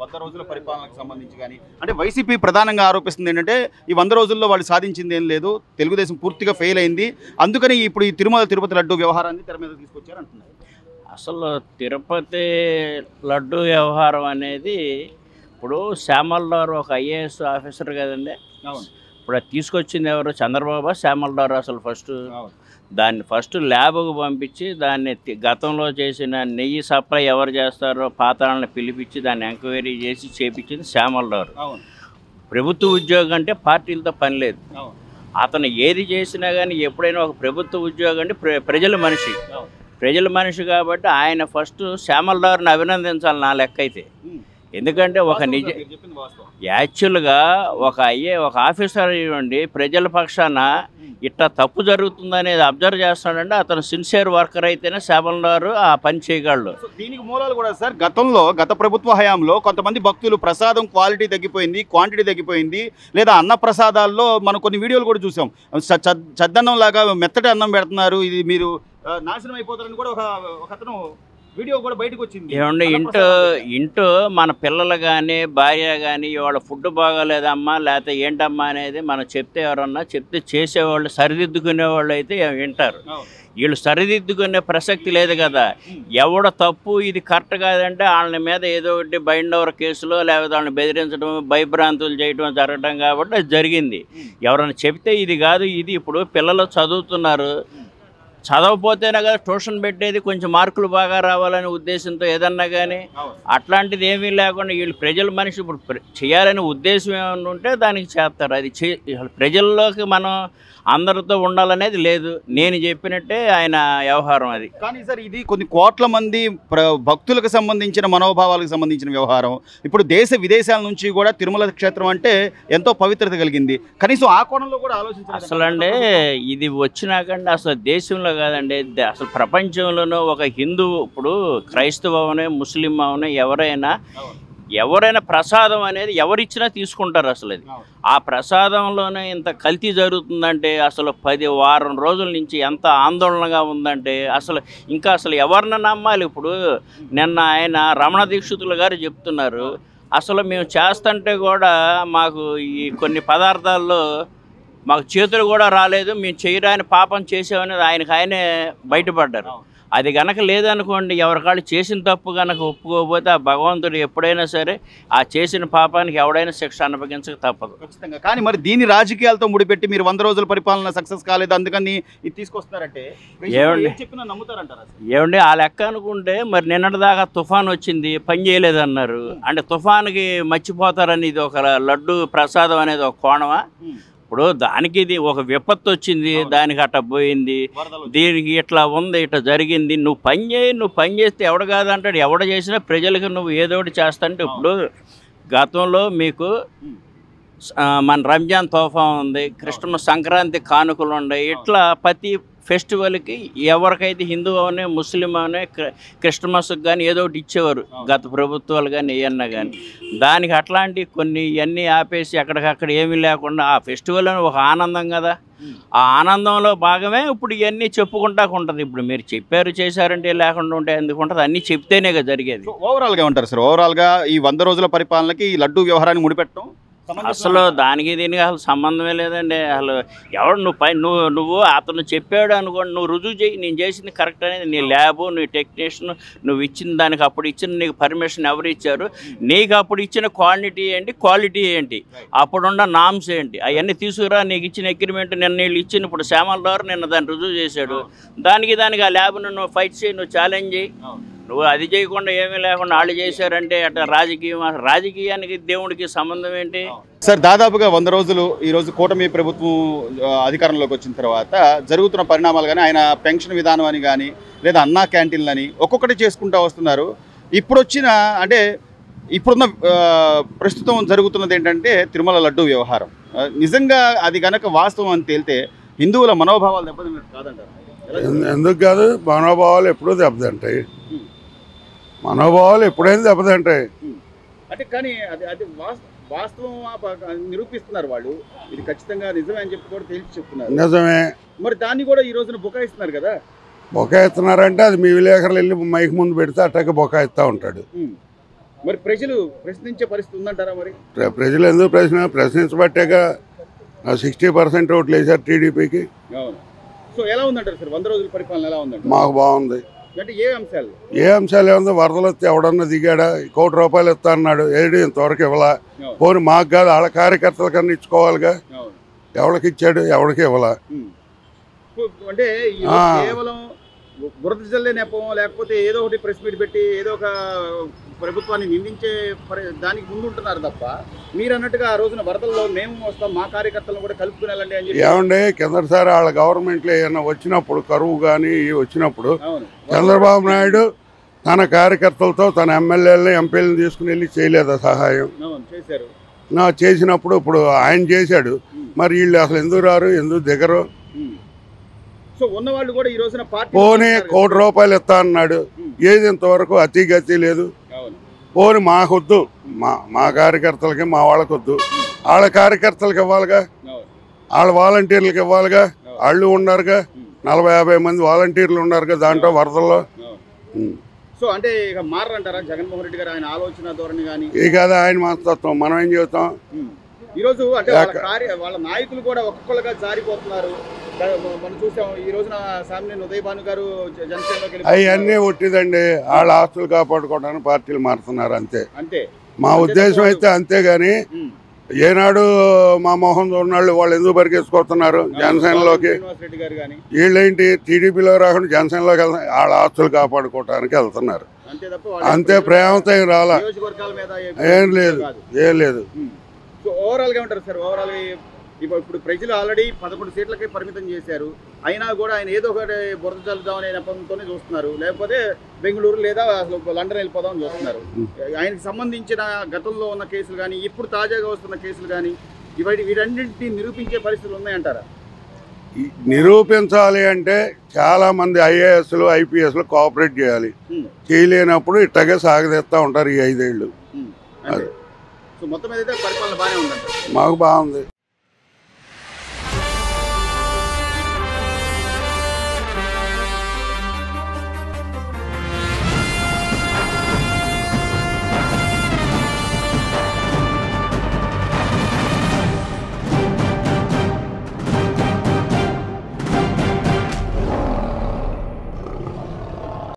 100 రోజుల పరిపాలనకు సంబంధించి కానీ అంటే వైసీపీ ప్రధానంగా ఆరోపిస్తుంది ఏంటంటే ఈ 100 రోజుల్లో వాళ్ళు సాధించింది ఏం లేదు, తెలుగుదేశం పూర్తిగా ఫెయిల్ అయింది, అందుకని ఇప్పుడు ఈ తిరుపతి లడ్డు వ్యవహారాన్ని తెర మీద తీసుకొచ్చారు అంటున్నారు. అసలు తిరుపతి లడ్డు వ్యవహారం అనేది ఇప్పుడు శ్యామలరావు ఒక ఐఏఎస్ ఆఫీసర్ కదండి. ఇప్పుడు అది తీసుకొచ్చింది ఎవరు? చంద్రబాబు, శ్యామలరావు. అసలు దాన్ని ఫస్ట్ ల్యాబ్కు పంపించి దాన్ని గతంలో చేసిన నెయ్యి సప్లై ఎవరు చేస్తారో పాతాలను పిలిపించి దాన్ని ఎంక్వైరీ చేసి చేపించింది శ్యామలరావు. ప్రభుత్వ ఉద్యోగం అంటే పార్టీలతో పని లేదు. అతను ఏది చేసినా కానీ ఎప్పుడైనా ఒక ప్రభుత్వ ఉద్యోగం అంటే ప్రజల మనిషి కాబట్టి ఆయన ఫస్ట్ శ్యామలరావుని అభినందించాలి నా లెక్క అయితే. ఎందుకంటే యాక్చువల్గా ఒక ఆఫీసర్ ఇవ్వండి ప్రజల పక్షాన ఇట్లా తప్పు జరుగుతుందనేది అబ్జర్వ్ చేస్తాడంటే అతను సిన్సియర్ వర్కర్ అయితేనే శ్యామలరావు ఆ పని చేయగలడు. దీనికి మూలాలు కూడా సార్ గత ప్రభుత్వ హయాంలో కొంతమంది భక్తులు ప్రసాదం క్వాలిటీ తగ్గిపోయింది, క్వాంటిటీ తగ్గిపోయింది, లేదా అన్న ప్రసాదాల్లో మనం కొన్ని వీడియోలు కూడా చూసాం, చద్దన్నం లాగా మెత్తటి అన్నం పెడుతున్నారు, ఇది మీరు నాశనం అయిపోతారని కూడా ఒక అతను వీడియో కూడా బయటకు వచ్చింది. ఏమండి ఇంటూ మన పిల్లలు కానీ భార్య కానీ ఇవాళ ఫుడ్ బాగాలేదమ్మా లేకపోతే ఏంటమ్మా అనేది మనం చెప్తే ఎవరన్నా చెప్తే చేసేవాళ్ళు సరిదిద్దుకునే వాళ్ళు అయితే వింటారు. వీళ్ళు సరిదిద్దుకునే ప్రసక్తి లేదు కదా. ఎవడ తప్పు ఇది కరెక్ట్ కాదంటే వాళ్ళ మీద ఏదో ఒకటి బైండ్ ఓవర్ కేసులో లేకపోతే వాళ్ళని బెదిరించడం భయభ్రాంతులు చేయడం జరగడం కాబట్టి అది జరిగింది. ఎవరైనా చెప్తే ఇది కాదు, ఇది ఇప్పుడు పిల్లలు చదువుతున్నారు, చదవకపోతేనే కదా ట్యూషన్ పెట్టేది, కొంచెం మార్కులు బాగా రావాలనే ఉద్దేశంతో ఏదన్నా కానీ అట్లాంటిది ఏమీ లేకుండా వీళ్ళు ప్రజల మనిషి ఇప్పుడు చేయాలనే ఉద్దేశం ఏమైనా ఉంటే దానికి చేస్తారు. అది ప్రజల్లోకి మనం అందరితో ఉండాలనేది లేదు. నేను చెప్పినట్టే ఆయన వ్యవహారం అది. కానీ సార్ ఇది కొన్ని కోట్ల మంది భక్తులకు సంబంధించిన మనోభావాలకు సంబంధించిన వ్యవహారం. ఇప్పుడు దేశ విదేశాల నుంచి కూడా తిరుమల క్షేత్రం అంటే ఎంతో పవిత్రత కలిగింది, కనీసం ఆ కోణంలో కూడా ఆలోచించాలి. అసలు అంటే ఇది వచ్చినాకంటే అసలు దేశంలో కాదండి అసలు ప్రపంచంలోనూ ఒక హిందూ ఇప్పుడు క్రైస్తవ అవనే ముస్లిం అవనే ఎవరైనా ప్రసాదం అనేది ఎవరిచ్చినా తీసుకుంటారు. అసలు అది ఆ ప్రసాదంలోనే ఇంత కల్తీ జరుగుతుందంటే అసలు 10 వారం రోజుల నుంచి ఎంత ఆందోళనగా ఉందంటే అసలు ఎవరిని నమ్మాలి. ఇప్పుడు నిన్న ఆయన రమణ దీక్షితులు గారు చెప్తున్నారు, అసలు మేము చేస్తుంటే కూడా మాకు ఈ కొన్ని పదార్థాల్లో మాకు చేతులు కూడా రాలేదు, మేము చేయడానికి పాపం చేసామనేది ఆయనే బయటపడ్డారు. అది గనక లేదనుకోండి ఎవరికాళ్ళు చేసిన తప్పు కనుక ఒప్పుకోకపోతే ఆ భగవంతుడు ఎప్పుడైనా సరే ఆ చేసిన పాపానికి ఎవడైనా శిక్ష అనుభవించక తప్పదు ఖచ్చితంగా. కానీ మరి దీని రాజకీయాలతో ముడిపెట్టి మీరు 100 రోజుల పరిపాలన సక్సెస్ కాలేదు అందుకని ఇది తీసుకొస్తున్నారంటే ఏమండి ఆ లెక్క అనుకుంటే మరి నిన్నటిదాకా తుఫాన్ వచ్చింది పని చేయలేదన్నారు అంటే తుఫాన్కి మర్చిపోతారని ఇది ఒక లడ్డు ప్రసాదం అనేది ఒక కోణమా? ఇప్పుడు దానికి ఇది ఒక విపత్తు వచ్చింది, దానికి అట్ట పోయింది, దీనికి ఇట్లా ఉంది, ఇట్లా జరిగింది, నువ్వు పని చేస్తే ఎవడు కాదంటాడు. ఎవడ చేసినా ప్రజలకు నువ్వు ఏదో ఒకటి చేస్తాంటే ఇప్పుడు గతంలో మీకు మన రంజాన్ తోఫా ఉంది, క్రిస్టమస్ సంక్రాంతి కానుకలు ఉన్నాయి, ఇట్లా ప్రతి ఫెస్టివల్కి ఎవరికైతే హిందూ అవనే ముస్లిం అవనే క్రిస్టమస్కి కానీ ఏదో ఒకటి ఇచ్చేవారు గత ప్రభుత్వాలు కానీ ఏమన్నా కానీ. దానికి అట్లాంటి కొన్ని ఇవన్నీ ఆపేసి అక్కడికక్కడ ఏమీ లేకుండా ఆ ఫెస్టివల్ అని ఒక ఆనందం కదా, ఆ ఆనందంలో భాగమే ఇప్పుడు ఇవన్నీ చెప్పుకుంటా ఉంటుంది. ఇప్పుడు మీరు చెప్పారు చేశారంటే లేకుండా ఉంటే ఎందుకు ఉంటుంది, అన్నీ చెప్తేనే కదా జరిగేది. ఓవరాల్గా ఉంటారు సార్, ఓవరాల్గా ఈ 100 రోజుల పరిపాలనకి ఈ లడ్డు వ్యవహారాన్ని ముడిపెట్టడం అసలు దానికి దీనికి అసలు సంబంధమే లేదండి. అసలు ఎవడు నువ్వు అతను చెప్పాడు అనుకోండి, నువ్వు రుజువు చేయి నేను చేసింది కరెక్ట్ అనేది. నీ ల్యాబు నీ టెక్నీషియన్ నువ్వు ఇచ్చిన దానికి అప్పుడు ఇచ్చిన నీకు పర్మిషన్ ఎవరు ఇచ్చారు, నీకు అప్పుడు ఇచ్చిన క్వాంటిటీ ఏంటి క్వాలిటీ ఏంటి, అప్పుడున్న నామ్స్ ఏంటి, అవన్నీ తీసుకురా. నీకు ఇచ్చిన అగ్రిమెంట్ నిన్న వీళ్ళు ఇచ్చిన ఇప్పుడు శ్యామలరావు నిన్న దాన్ని రుజువు చేశాడు. దానికి ఆ ల్యాబ్ను నువ్వు ఫైట్ చేయి, నువ్వు ఛాలెంజ్ చేయి. నువ్వు అది చేయకుండా ఏమీ లేకుండా వాళ్ళు చేశారంటే అట్లా రాజకీయానికి దేవుడికి సంబంధం ఏంటి సార్? దాదాపుగా 100 రోజులు ఈరోజు కూటమి ప్రభుత్వం అధికారంలోకి వచ్చిన తర్వాత జరుగుతున్న పరిణామాలు కానీ ఆయన పెన్షన్ విధానం అని కానీ లేదా అన్నా క్యాంటీన్లు అని ఒక్కొక్కటి చేసుకుంటూ వస్తున్నారు. ఇప్పుడున్న ప్రస్తుతం జరుగుతున్నది ఏంటంటే తిరుమల లడ్డు వ్యవహారం. నిజంగా అది కనుక వాస్తవం అని తేలితే హిందువుల మనోభావాలు దెబ్బతిన్నట్టు కాదంటారు? ఎందుకు కాదు, మనోభావాలు ఎప్పుడూ దెబ్బతింటాయి, మనోభావాలు ఎప్పుడైనా దెబ్బతింటాయి. అంటే కానీ అది వాస్తవం నిరూపిస్తున్నారు వాళ్ళు, ఇది ఖచ్చితంగా నిజమే అని చెప్పి కూడా తేల్చి చెప్తున్నారు. నిజమే. మరి దాన్ని కూడా ఈ రోజున బుకాయిస్తున్నారు కదా. బొకాయిస్తున్నారంటే అది మీ విలేకరులు వెళ్ళి మైక్ ముందు పెడితే అట్టగా బొకాయిస్తూ ఉంటాడు. మరి ప్రజలు ప్రశ్నించే పరిస్థితి ఉందంటారా మరి? ప్రజలు ఎందుకు ప్రశ్నించబట్టేగా 60% ఓట్లు వేశారు టీడీపీకి. అవును. సో ఎలా ఉందంటారు సార్ 100 రోజుల పరిపాలన ఎలా ఉందంటారు? మాకు బాగుంది. అంటే ఏ అంశాలు? ఏ అంశాలు ఏముంది, వరదలు వస్తే ఎవడన్నా దిగాడా, ₹1,00,00,000 ఇస్తా అన్నాడు, ఏడు ఇంతవరకు ఇవ్వాల. పోనీ మాకు కాదు వాళ్ళ కార్యకర్తల కన్నా ఇచ్చుకోవాలిగా. ఎవరికి ఇచ్చాడు, ఎవరికి ఇవ్వాల. అంటే కేవలం బురద జల్లే నెపం, లేకపోతే ఏదో ఒకటి ప్రెస్ మీట్ పెట్టి ఏదో ఒక ప్రభుత్వాన్ని నిందించే దానికి ముందు ఉంటున్నారు తప్ప, మీరు అన్నట్టుగా ఆ రోజున వరదల్లో మేము వస్తాం మా కార్యకర్తలను కూడా కలుపుకుని వెళ్ళండి అని చెప్పి. ఏమండి కిందసారి వాళ్ళ గవర్నమెంట్లో ఏమన్నా వచ్చినప్పుడు, కరువు కానీ వచ్చినప్పుడు చంద్రబాబు నాయుడు తన కార్యకర్తలతో తన ఎమ్మెల్యేలని ఎంపీలను తీసుకుని వెళ్ళి చేయలేదా సహాయం? చేశారు. చేసినప్పుడు ఇప్పుడు ఆయన చేశాడు, మరి వీళ్ళు అసలు ఎందుకు రారు, ఎందుకు దిగరు? సో ఉన్నవాళ్ళు కూడా ఈ రోజున పోనీ ₹1,00,00,000 ఇస్తా అన్నాడు, ఏది ఇంతవరకు అతి గతి లేదు. పోనీ మాకొద్దు, మా కార్యకర్తలకి మా వాళ్ళకొద్దు, వాళ్ళ కార్యకర్తలకు ఇవ్వాలిగా, వాళ్ళ వాలంటీర్లకు ఇవ్వాలిగా. వాళ్ళు ఉన్నారుగా, 40-50 మంది వాలంటీర్లు ఉన్నారుగా దాంట్లో వరదల్లో. సో అంటే ఇక మారంటారా జగన్మోహన్ రెడ్డి గారు ఆయన ఆలోచన ధోరణి కానీ? ఇక అది ఆయన మనస్తత్వం, మనం ఏం చెబుతాం. ఈరోజు అంటే వాళ్ళ నాయకులు కూడా ఒక్కొక్కరుగా జారిపోతున్నారు. మనం చూసాం ఈ రోజున సామినేని ఉదయ్ భాను గారు జనసేనలోకి. అవన్నీ ఒట్టిదండి, వాళ్ళ ఆస్తులు కాపాడుకోవడానికి పార్టీలు మారుతున్నారు అంతే. అంతే మా ఉద్దేశం అయితే. అంతేగాని ఏనాడు మా మోహన్ చూడనాళ్ళు వాళ్ళు ఎందుకు పరిగెత్తుకొస్తున్నారు జనసేనలోకి? వీళ్ళేంటి టీడీపీలో రాకుండా జనసేనలోకి వెళ్తున్నారు, వాళ్ళ ఆస్తులు కాపాడుకోవడానికి వెళ్తున్నారు అంతే. ప్రేమతో ఏం రాలా, ఏం లేదు, ఏం లేదు. ఓవరాల్గా ఉంటారు సార్. ఓవరాల్ ఇప్పుడు ప్రజలు ఆల్రెడీ 11 సీట్లకే పరిమితం చేశారు. అయినా కూడా ఆయన ఏదో ఒకటి బురద చల్లుదామనే నెపంతోనే చూస్తున్నారు, లేకపోతే బెంగళూరు లేదా అసలు లండన్ వెళ్ళిపోదామని చూస్తున్నారు. ఆయనకు సంబంధించిన గతంలో ఉన్న కేసులు కానీ ఇప్పుడు తాజాగా వస్తున్న కేసులు కానీ వీటన్నింటినీ నిరూపించే పరిస్థితులు ఉన్నాయంటారా? నిరూపించాలి అంటే చాలా మంది ఐఏఎస్లు ఐపీఎస్లు కోఆపరేట్ చేయాలి. చేయలేనప్పుడు ఇట్టగే సాగదీస్తూ ఉంటారు ఈ 5 ఏళ్ళు. సో మొత్తం మీద పరిపాలన బాగానే ఉందంట. మాకు బాగుంది.